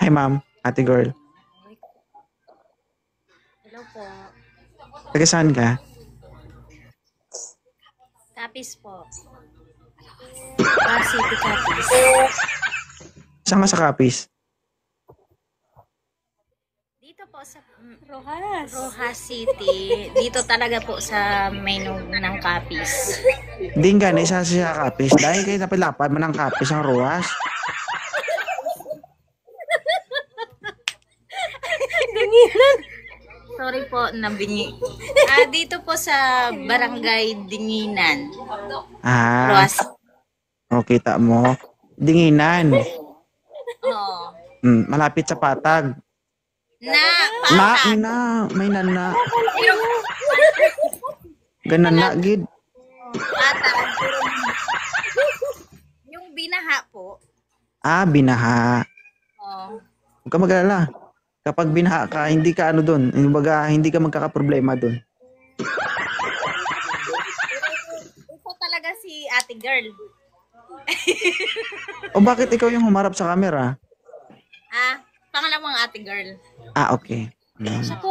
Hi, ma'am. Ate girl. Hello po. Taga saan ka? Capiz po. City Capiz. Saan ka sa Capiz? Dito po sa Rojas City. Dito talaga po sa menu ng Capiz. Hindi nga, isa sa Capiz. Dahil kayo napilapad mo ng Capiz ang ruwas. Sorry po, nabingi. Dito po sa Barangay Dinginan. Rojas. Kita mo. Dinginan. Oh. Malapit sa Patag. Patag. May nana. Ganan na, gid. Patag. Yung binaha po. Binaha. Oh. Huwag ka mag-alala. Kapag binaha ka, hindi ka doon. Hindi ka magkakaproblema doon. Ito talaga si ate girl. Bakit ikaw yung humarap sa camera? Pangalawang ate girl. Okay. Siya po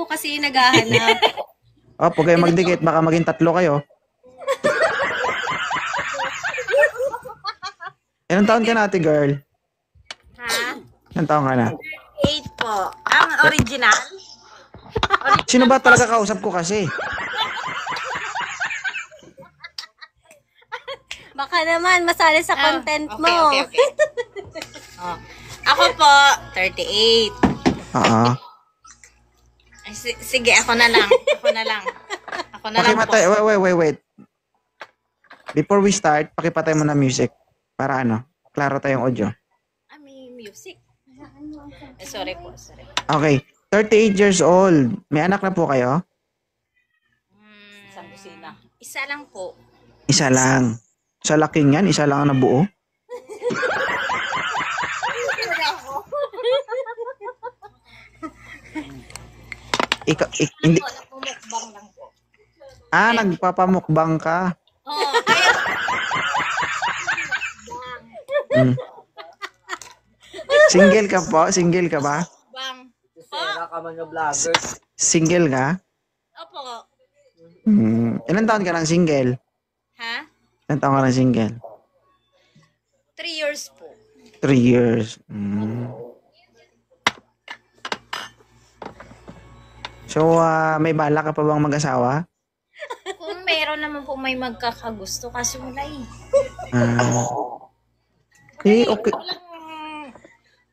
kasi naghahanap. Huwag kayo magdikit. Baka maging 3 kayo. Ilang taon ka na, ate girl? Ilang taon ka na? 8 po. Ang original? Sino ba talaga kausap ko kasi? Baka naman masali sa content mo. Okay. Ako po, 38. Sige, ako na lang. Pakipatay, wait. Before we start, pakipatay mo na music. Para klaro tayong audio. May music. Sorry po. Okay, 38 years old. May anak na po kayo? Isa lang po. Isa lang. Sa laking yan, isa lang ang nabuo? Hindi. Nagpumukbang lang po. Nagpapamukbang ka. Kaya Single ka po? Single ka ba? bang. Sera ka man ng vlogger. Single ka? Opo. Ilan taon ka ng single? Ilan taon ka ng single? 3 years po. 3 years. So, may bala ka pa bang mag-asawa? Kung meron naman po may magkakagusto, kasi wala eh. Okay.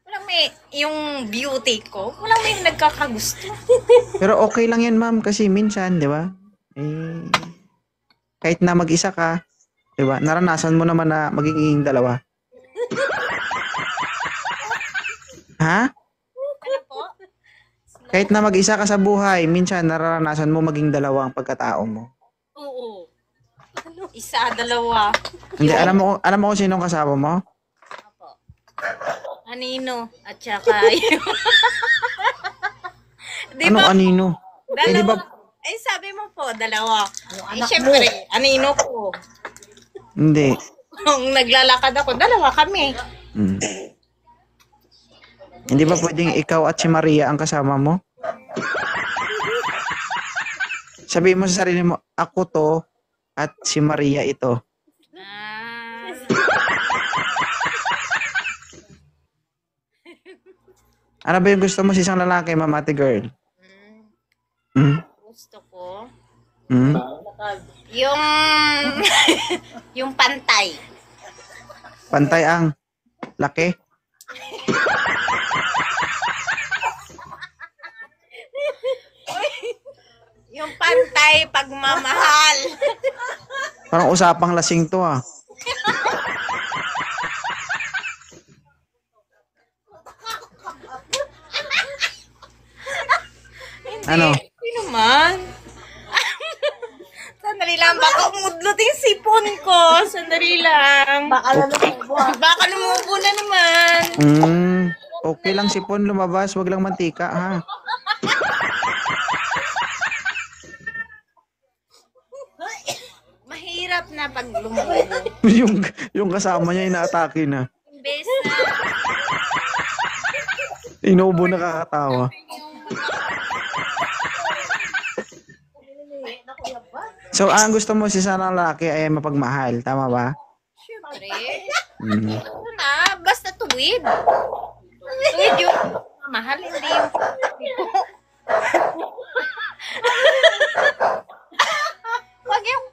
Walang may, yung beauty ko, walang may nagkakagusto. Pero okay lang yan, ma'am, kasi minsan, di ba? Kahit na mag-isa ka, di ba? Naranasan mo naman na magiging dalawa. Ano po? Kahit na mag-isa ka sa buhay, minsan naranasan mo maging dalawa ang pagkatao mo. Oo. Isa, dalawa. Hindi, alam mo kung sinong kasama mo? Opo. Anino, at saka Anino? Dalawa. Di ba? Sabi mo po, dalawa. Siyempre, anino ko. Hindi. Kung naglalakad ako, dalawa kami. Hindi ba pwedeng ikaw at si Maria ang kasama mo? Sabihin mo sa sarili mo, ako to at si Maria ito. Ano ba yung gusto mo sa isang lalaki, ma'am, ate girl? Gusto ko. Hmm? Yung yung pantay. Pantay ang laki? Yung pantay pagmamahal. Parang usapang lasing to ah. Ano? Hindi naman. Sandali lang, baka umudlot yung sipon ko. Sandali lang. Baka lumubo na naman. Okay lang sipon lumabas, wag lang mantika ha. Mahirap na pag lumubo. yung kasama niya inaatake na. Imbes na Inuubo nakakatawa. So, ang gusto mo si sana lalaki ay mapagmahal. Tama ba? Siyempre. Mm. Basta tuwid. Tuwid yung mahal, hindi yung... Wag yung...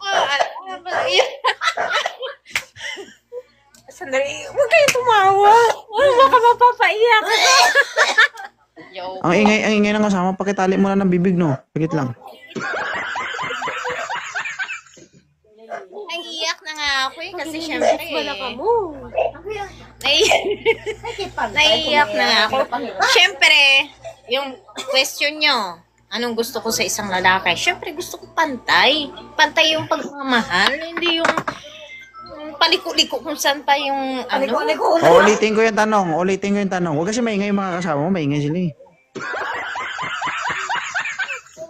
Sandali, huwag kayong tumawa. Baka mapapaiyak. Yo. Ang ingay ng kasama, pakitali mo na ng bibig, no? Pagit lang. Naiiyak na nga ako eh, kasi syempre Wala ka eh. mo. Naiiyak na nga ako. Syempre, yung question nyo, anong gusto ko sa isang lalaki? Syempre, gusto ko pantay. Pantay yung pagmamahal, hindi yung paliko-liko kung saan pa yung ano. O, ulitin ko yung tanong. Huwag kasi maingay yung mga kasama mo. Maingay sila eh.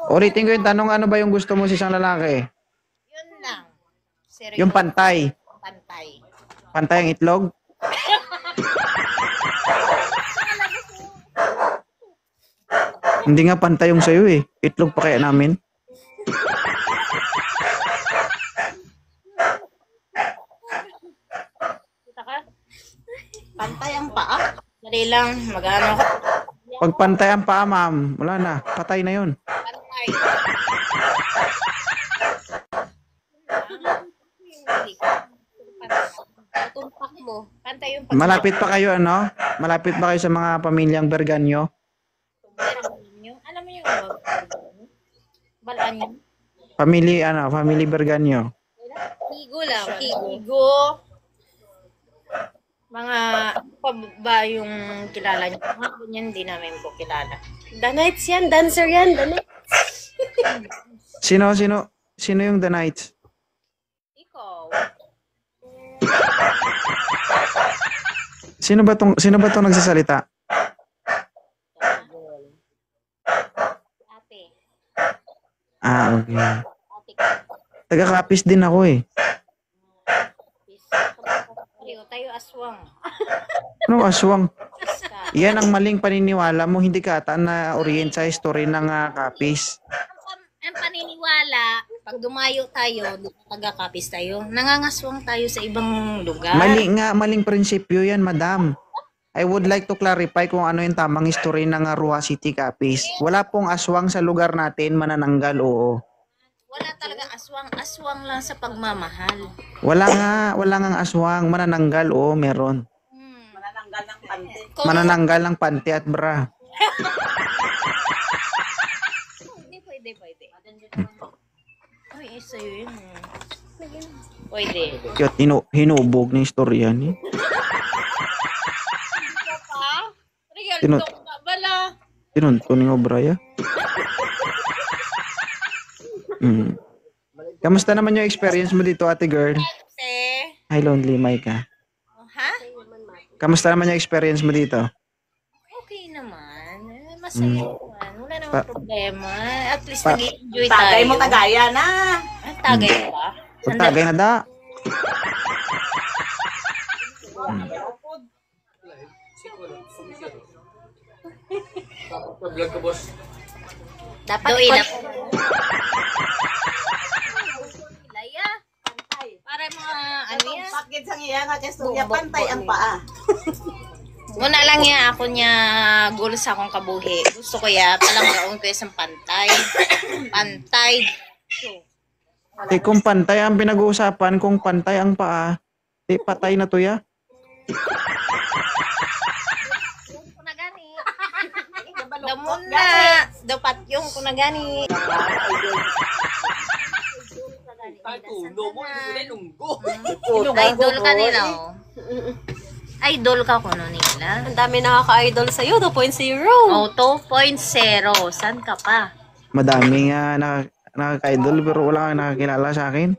Ulitin ko yung tanong, ano ba yung gusto mo sa isang lalaki? Yun lang. Seryoso. Yung pantay. Pantay. Pantay ang itlog? Hindi nga pantay yung sa'yo eh. Itlog pa kaya namin. Pantay ang paa. Dali lang, mag-ano ko. Pag pantay ang paa, ma'am, wala na. Patay na yun. Pantay. Tumpak mo. Pantay yung Malapit pa kayo, ano? Malapit ba kayo sa mga pamilyang Berganyo? Alam mo yung balaan yun? Family Berganyo. Higo lang. Higo. Mga pa ba yung kilala niyo? Mga ganyan din namin po kilala. Danites yan. Dancer yan. Danites. Sino yung The Knights? Ikaw. Sino ba tong nagsasalita? Ate. Okay. Ate ka. Taga-Capiz din ako eh. Tayo aswang. Ano aswang? Yan ang maling paniniwala mo. Hindi ka ata na orient sa history ng Capiz. Ang paniniwala, pag dumayo tayo, taga-Capiz tayo, nangangaswang tayo sa ibang lugar. Maling prinsipyo yan, madam. I would like to clarify kung ano yung tamang history ng Roa City, Capiz. Wala pong aswang sa lugar natin, manananggal, oo. Wala talaga aswang. Aswang lang sa pagmamahal. Wala nga aswang, manananggal, oo, meron. Manananggal ng pante. Manananggal ng panty at bra. Pwede. Uy, sa'yo yun. Pwede. Cute, hinubog ng istorya ni. Real Tinut- talk ka bala. Tinunto ni Obraya. Kamusta naman yung experience mo dito, ate girl? Kasi, Hi, Lonely Micah. ha? Kamusta naman yung experience mo dito? Okay naman. Masaya naman. Wala namang problema. At least Pa- nag-enjoy tayo. Tagay mo tagaya na. Ah, tagay ba? Pagtagay na da. Vlog ka, boss. Dapat Doon na. Laya. Para mga ano yan. Sakit sa iya nga kasturya pantay ang paa. Muna lang niya ako niya goal sa akong kabuhi. Gusto ko ya palang gaon ko isang pantay. Pantay. Kung pantay ang pinag-uusapan, kung pantay ang paa, patay na to ya. Kung na gani. Damon na. Dapat yung kung na gani. Ay, tulo mo. Hindi lunggo. Idol ka nila oh. Idol ka kuno nila. ang dami nakaka-idol sa'yo. 2.0. Oh, 2.0. San ka pa? Madami nga nakaka-idol pero wala kang nakakilala sa akin.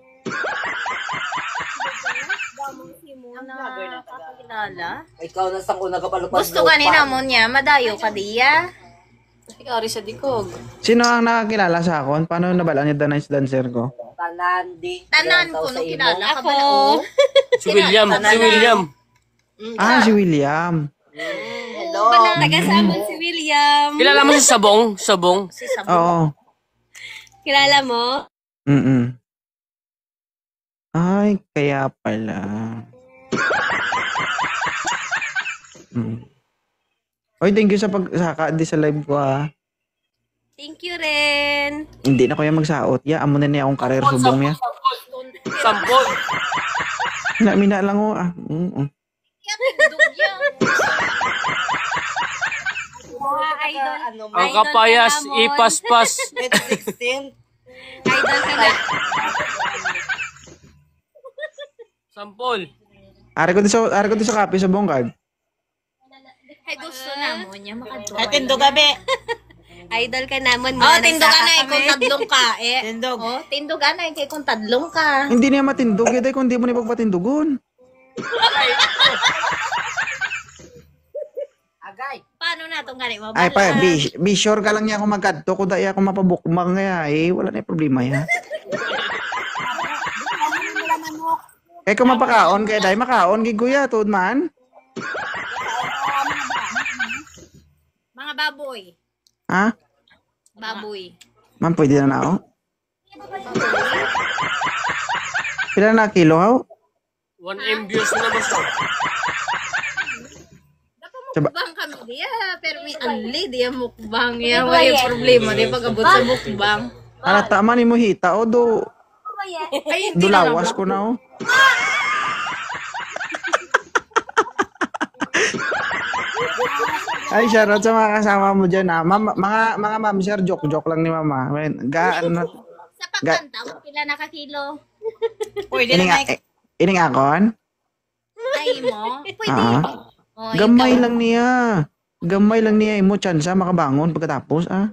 Nakakilala. Ikaw na sang una ka palupad. Gusto kanina mo niya, madayo ka diya. Ikaw rin sa dikog. Sino ang nakakilala sa akin? Paano nabalaan yung The Nice Dancer ko? Tanan di. Tanan ko nung kilala ka ba oh? Si William. Si William. Hello. ba na taga-Samon si William? Kilala mo si Sabong? Sabong? Si Sabong. Oo. Kilala mo? Mm. Ay, kaya pala. Oy, thank you sa pagsaka sa live ko ah. Thank you rin. Hindi na ko yan magsaot. Ya, amo na niya akong karir subong niya. Sampol. Mina lang ko ah. Tindog yan. Idol. Ang kapayas, ipaspas. 2016. Idol ka na. Sampol. Ari ko di sa kape sa bongkag. Ay, gusto na mo niya makadwa. Ay, tindog gabi. Idol ka namon. Oh, tindog ka na kung tadlong ka. Tindog. Oh, tindog ka na kung tadlong ka. Hindi niya matindog yun kung hindi mo na ipagpatindugon. Agay. Paano na itong ganit mo? Ay pa, be sure ka lang niya kung magkadto ko dahil ako mapabukmang kaya wala na yung problema ya. Kaya kung mapakaon, kaya dahil makaon, giguya, tuod man. Mga baboy. Ha? Baboy. Ma'am, pwede na na ako? Pila na kilo, haw? 1M views na basta. Mukbang kami diya, pero may anli diya mukbang ya. May problema di pag-abot sa mukbang. Ano, tama ni mo hita o do... Ay, hindi na Dulawas ko na o. Ay, shoutout sa mga kasama mo dyan ha. Mga ma'am sir, joke lang ni mama. Ano, Sa pagkanta, pila nakakilo. Pwede na ining akon? Ay mo? Pwede. Ah. Oh, Gamay ikaw. lang niya. Gamay lang niya imo tsansa makabangon pagkatapos ah.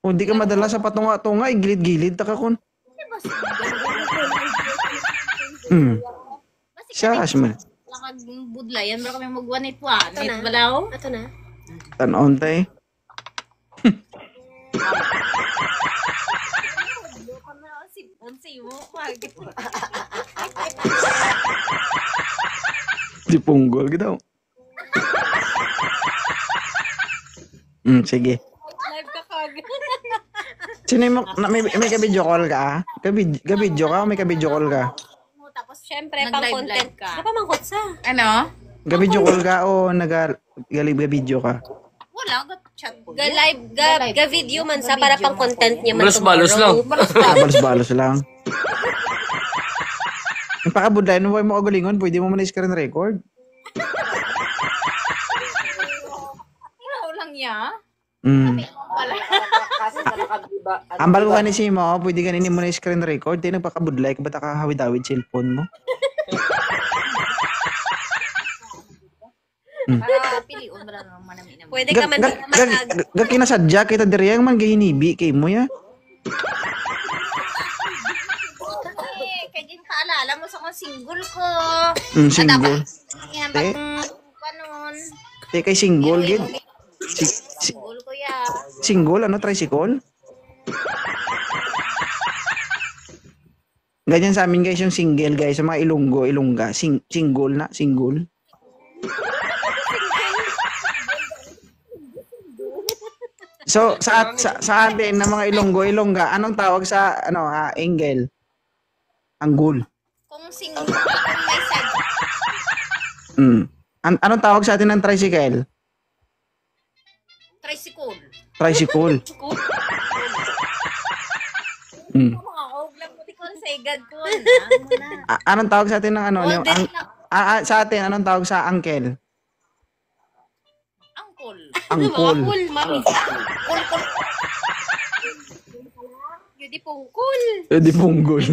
O di ka madala sa patunga-tunga, gilid-gilid ta ka kun. Siya asman. Lakag budlayan, baka kami magwanit-wanit. Balaw? Ito na. Tanon tay. Di punggol gitu. Sige. Live ka kag. Sino mo may ka-video call ka? Ka-video ka o may ka-video call ka? Tapos, Siyempre, pang nag-live content ka. Ka pa mang kotsa. Ano? Ga-video call ka o nag-video ka? Wala, chat ko. Ga-live, ga-video man sa para pang content niya man Balos-balos lang. Balos-balos lang. Yung pakabudlayan mo mo kagalingon, pwede mo man screen record. Ikaw lang niya. Kasi nakabiba. Ambal ko ka ni Simo, pwede ka nini mo na screen record, di nagpakabudlay ka ba't nakahawid-hawid cellphone mo? Para piliun mo lang naman namin. Pwede ka man din naman Ga kinasadya kita diriyang man gahinibi kay mo ya. Kaya din kaalala mo sa kong single ko. Single. Yan, Eh? panon. Kay single gid. Single ko ya. Single ano tricycle? Ganyan sa amin guys yung single guys sa mga Ilongga. Single na, single. So sa atin na mga Ilongga, anong tawag sa angle? Anggol. Kung single, kung may side. Anong tawag sa atin ng tricycle? Tricycle. Tricycle. Mga og lang mo di ko sa igad ko. Anong tawag sa atin ng yung sa atin anong tawag sa uncle? Angkol. Angkol. cool, mami. Yudi pungkul. Di punggol.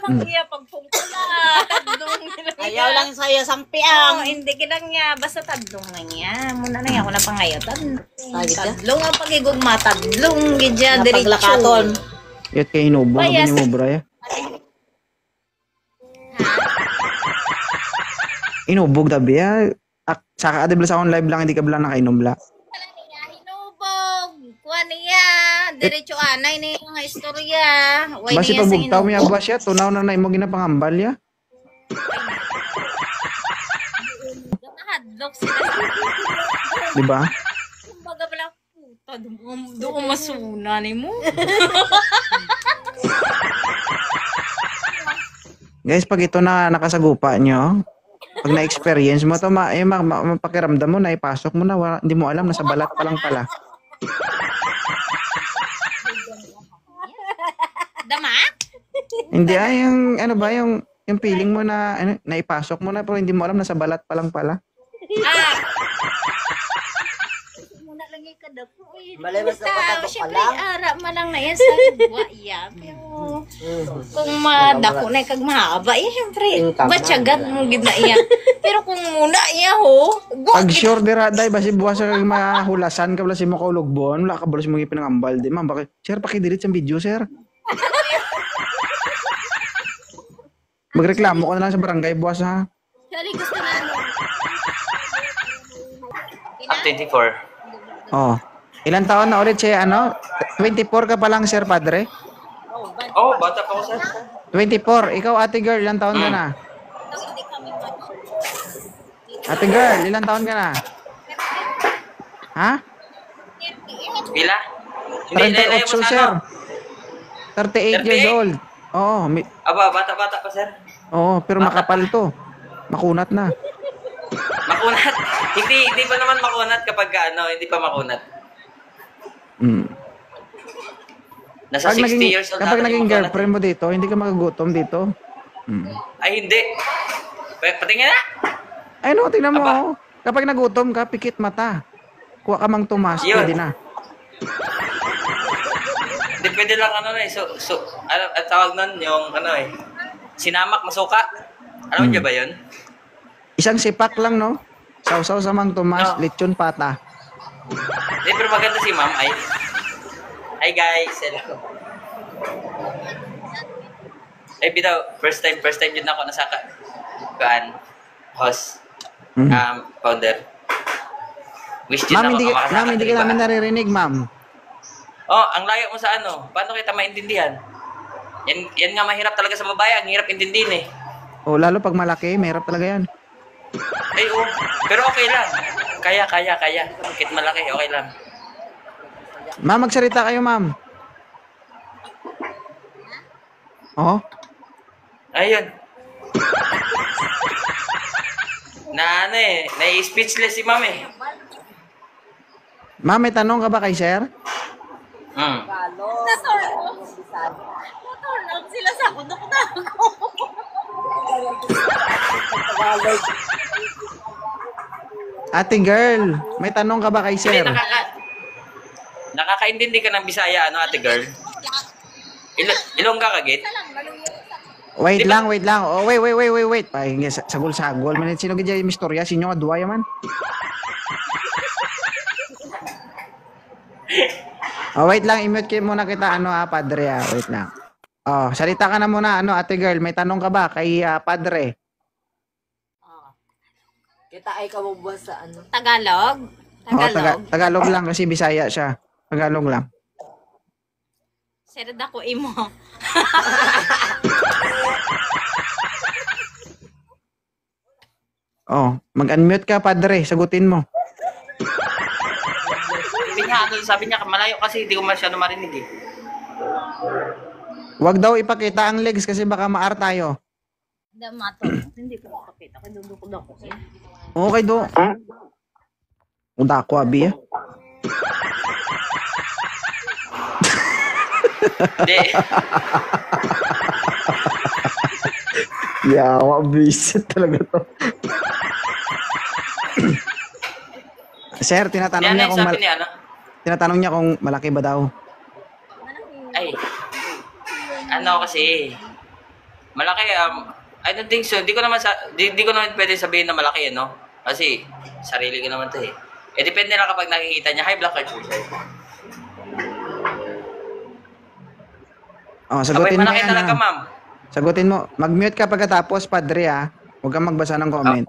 Iya pagpungkol na. Tadlong Ayaw lang sa'yo sampiang. hindi kinang niya. Basta tadlong na niya. Muna na niya. Wala pang ngayon. Lagi ka? Tadlong ang pagigugma. Tadlong. Gidya. Napaglakaton. Yat kay inubo Bayas. ni mo bro. Inubog tabi ya. Saka adibla sa on live lang hindi ka bla nakainom bla. Hinubog. Kuha niya. diretso anay ni nga istorya. Way Basi niya sa pabugtaw ino. mi ba siya, tunaw na na imo ginapangambal ya. Nahadlok sila. Di ba? Kumbaga pala, puta, doon masuna ni mo. Guys, pag ito na nakasagupa nyo, pag na-experience mo to, mapakiramdam mo na, ipasok mo na, hindi mo alam, nasa balat pa lang pala. Dama? Hindi yung, ano ba, yung feeling mo na, naipasok mo na, pero hindi mo alam, nasa balat pa lang pala. Ah. Muna lang yung kadako. Malibas na patapok ka Siyempre, lang. ara man lang na yan sa buwa iya. Pero, kung madako na kag mahaba, siyempre, batyagat mo gid na iya. Pero kung muna iya ho, Pag sure dira, day, basi buwas ka mahulasan ka, wala si mo kaulugbon, wala ka balas mo ipinangambal, di man, bakit? Sir, pakidelete sa video, sir. Magreklamo ko na lang sa barangay, buwas ha. Sorry, gusto na mo. At 24. Oh. Ilan taon na ulit siya, ano? 24 ka pa lang, sir, padre? Oh, bata pa ako, sir. 24. Ikaw, ate girl, ilan taon ka na? Ate girl, ilan taon ka na? Ha? Pila? Hindi, ilayo 38, mo sa sir. ano. 38 years 38? old. Oo, Aba, bata-bata pa, sir. oo, pero makapal to. Makunat na. Makunat. Hindi pa naman makunat kapag hindi pa makunat. Mm. Nasa 60 years old Kapag na naging makunat. girlfriend mo dito, hindi ka magagutom dito. Mm. Ay, hindi. Patingin na. Ay no, tingnan mo. Aba. Oh. Kapag nagutom ka, pikit mata. Kuha ka mang tumas, Yun. pwede na. Depende lang ang tawag nun yung sinamak na suka. Alam niyo ba yun? Isang sipak lang, no? Sausaw sa mang tumas, No. lechon pata. Hindi, pero maganda si ma'am ay. Hi guys, hello. Ay, bitaw, first time yun ako nasaka. Host. Mhm. Founder. Wish din Ma'am, ako hindi makasaka. ka diba? namin naririnig, ma'am. Oh, ang layo mo sa ano. Paano kita maintindihan? Yan nga mahirap talaga sa babae. Ang hirap intindihin eh. O, lalo pag malaki, mahirap talaga yan. Ay, oh. Pero okay lang. Kaya. Kahit malaki, okay lang. Ma'am, magsalita kayo, ma'am. Oh, Ayun. Na-speechless si ma'am eh. ma'am, may tanong ka ba kay sir? Natulog sila sa kundok-dako. Ate girl, may tanong ka ba kay Hindi, sir? nakakaintindi ka ng Bisaya, ate girl? Ilongga ka, Git? Wait lang. Oh, wait. Ay, sagol-sagol. Manit sino gid yung istorya? Sinyo nga duwa yaman? Oh, wait lang. I-mute kayo muna kita, padre, Wait lang. Oh, salita ka na muna, ate girl. May tanong ka ba kay padre? Kita ay kamubuhan sa ano. Tagalog? Oh, Tagalog lang kasi Bisaya siya. Tagalog lang. Sir, dako imo. Oh, mag-unmute ka, padre. Sagutin mo. Sabi niya, malayo kasi hindi ko masyado marinig eh. Wag daw ipakita ang legs kasi baka maar tayo. Damato. Hindi ko makapita. Kaya dudukod ako. Okay do. Uda ko abi. Hindi. Yawa, visit talaga to. Sir, tinatanong niya kung Sabi niya, tinatanong niya kung malaki ba daw. Ay, kasi, malaki, I don't think so. Di ko naman pwede sabihin na malaki, Kasi, sarili ko naman to eh. Depende lang kapag nakikita niya, high blood pressure siya. Oh, sagutin mo malaki yan. talaga, ma'am. Sagutin mo. Mag-mute ka pagkatapos, padre, Huwag kang magbasa ng comment.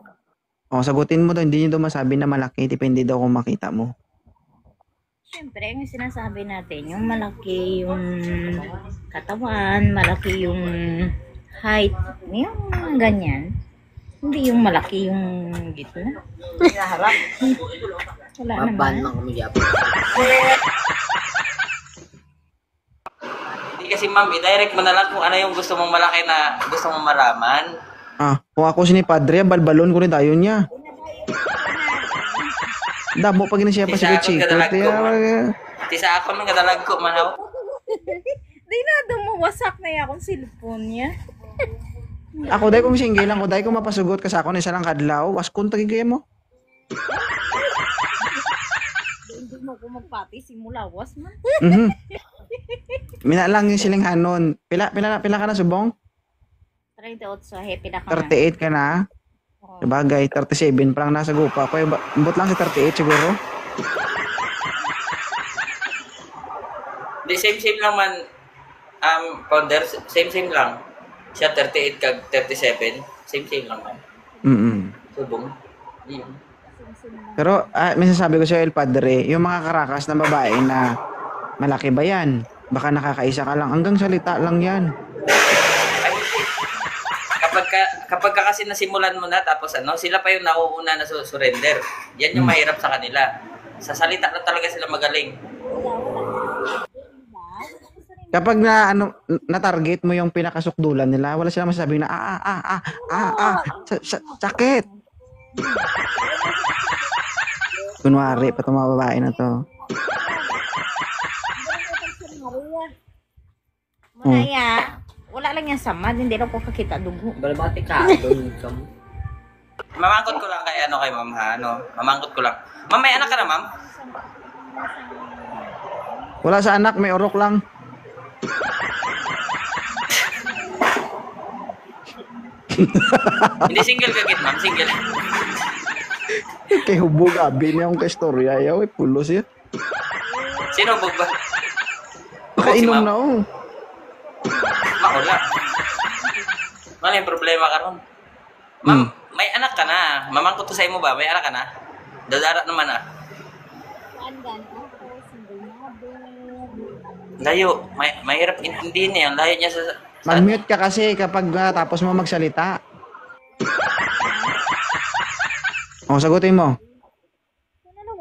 Oh, sagutin mo daw. Hindi niyo daw masabi na malaki. Depende daw kung makita mo. Siyempre, yung sinasabi natin, yung malaki yung katawan, malaki yung height, yung mga ganyan. Hindi yung malaki yung gitna. Wala Ban naman. man kami yap. Hindi kasi ma'am, i-direct mo na lang kung ano yung gusto mong malaki na gusto mong malaman. Kung ako si ni Padre, balbalon ko rin tayo niya. Damo pag siya pa Isa si akong Chico. kadalag ko, Kaya, Ti sa ako nang kadalag ko manaw. Di na dumuwasak na yung akong cellphone niya. ako dahil kung single lang ko, dahil kung mapasugot ka sa ako na isa lang kadlaw, waskon tagig kaya mo. Hindi mo ko magpati simulawas man. Mhm. Mina lang yung silinghanon. Pila ka na subong? 38, happy na ka na. 38 ka na. Sabagay, 37 pa lang nasa gupa ko. Ambot lang si 38 siguro. Di same lang man founder, same lang. Siya 38 kag 37, same lang man. Subong. Yun. Pero may sasabi ko sa El Padre, yung mga karakas na babae na malaki ba yan? Baka nakakaisa ka lang. Hanggang salita lang yan. Kapag ka kasi nasimulan mo na tapos sila pa yung nauuna na surrender. Yan yung mahirap sa kanila. Sa salita na talaga sila magaling. Kapag na-target mo yung pinakasukdulan nila, wala silang masasabi na sakit. Kunwari pa itong mga babae na to. Manaya, wala lang yan samad, hindi lang po kakita dugo. Balbati ka doon ka mo. Mamangkot ko lang kay ma'am ha, mamangkot ko lang. Ma'am, may anak ka na, ma'am? Wala sa anak, may orok lang. Hindi single ka git, ma'am, single. Kay hubog, abi niya akong kastorya. Ayaw, pulos yan. Sino bug ba? Nakainom na oh. Maula. Ano yung problema ka ron? Ma'am, may anak ka na. Mamangkot ko sa imo ba? May anak ka na? Dadara naman Layo. Mahirap intindihin niya. Layo niya sa... Mag-mute ka kasi kapag tapos mo magsalita. Sagutin mo.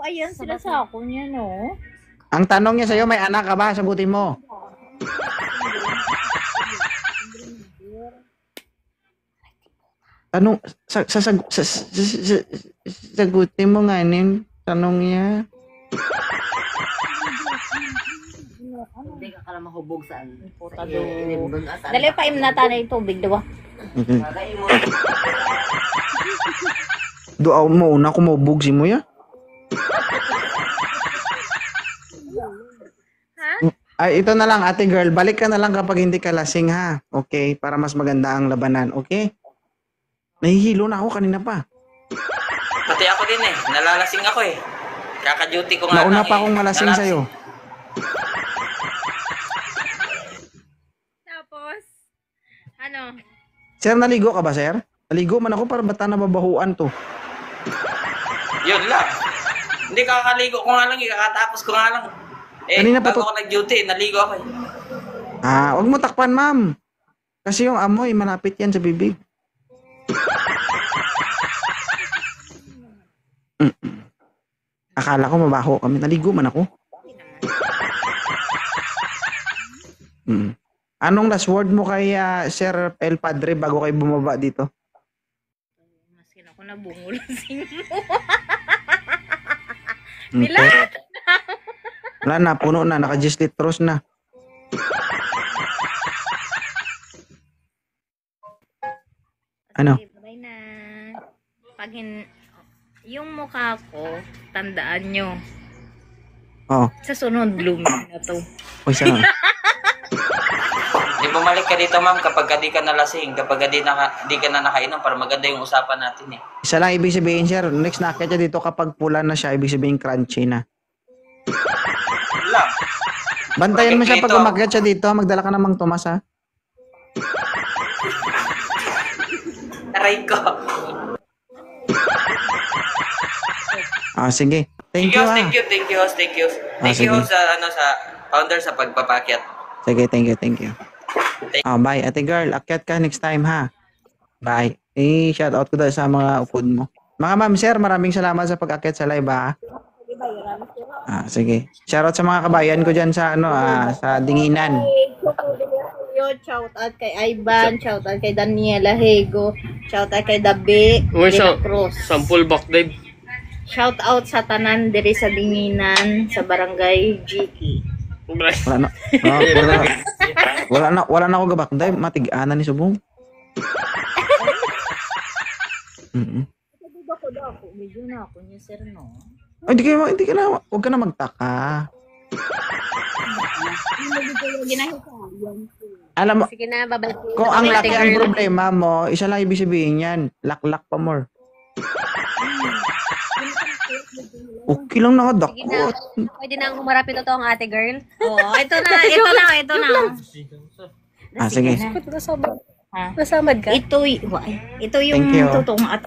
Ayan sila sa ako niya, no? Ang tanong niya sa'yo, may anak ka ba? Sagutin mo. Tanong, sagutin mo nga yung tanong niya. Hindi ka kala mahubog saan. Puta do. Dali pa im nata na yung tubig, diba? Doaw mo, una kumubog si mo ya. Ay, ito na lang, ate girl. Balik ka na lang kapag hindi ka lasing, ha? Okay? Para mas maganda ang labanan, okay? Nahihilo na ako kanina pa. Pati ako din eh. Nalalasing ako eh. Kaka-duty ko nga Nauna lang pa akong malasing sa'yo. Tapos, Sir, naligo ka ba, sir? Naligo man ako para bata nababahuan to. Yun lang. Hindi kakaligo ko nga lang. Kakatapos ko nga lang. Kanina pa bago to- ako nag-duty, naligo ako eh. Wag mo takpan, ma'am. Kasi yung amoy, malapit yan sa bibig. Akala ko mabaho kami. Naligo man ako. Anong last word mo kay Sir El Padre bago kayo bumaba dito? maskin ako nabungulasing mo. Okay. Wala na, puno na. Naka-10 litros na. Ano? Okay, bye na. Yung mukha ko, tandaan nyo. Oh, Sa sunod, blooming na to. oy, sana. Di bumalik ka dito ma'am kapag di ka nalasing, kapag di ka na nakainom para maganda yung usapan natin eh. Isa lang ibig sabihin, sir. Next nakakit siya dito kapag pula na siya, ibig sabihin crunchy na. Lang. Bantayan mo siya pag Dito. umakyat siya dito. Magdala ka namang Tomas, ha? Aray ko. Sige. Thank you, ha? Thank you. Thank you sige. sa sa founder sa pagpapakyat. Sige, thank you. Bye. Ate girl, akyat ka next time ha. Bye. Shout out ko daw sa mga upod mo. Mga ma'am, sir, maraming salamat sa pag-akyat sa live ha. Sige. Shout out sa mga kabayan ko dyan sa sa Dinginan. Shout out kay Ivan, shout out kay Daniela Hego, shout out kay Dabe de la Cruz. Sample back dive. Shout out sa tanan diri sa Dinginan sa barangay Jiki. Wala na ako gabakday, matig-ana ni subong. Medyo na ako niya sir no. Ay, hindi ka na, huwag ka na magtaka. Alam mo, Sige na, babalik. kung ang laki ang problema mo, isa lang ibig sabihin yan, laklak pa more. Okay lang Sige na. nakadakot. Pwede na humarap ito ang ate girl. Oh, ito na. Sige. Nasamad ka? Ito yung Thank you. totoong at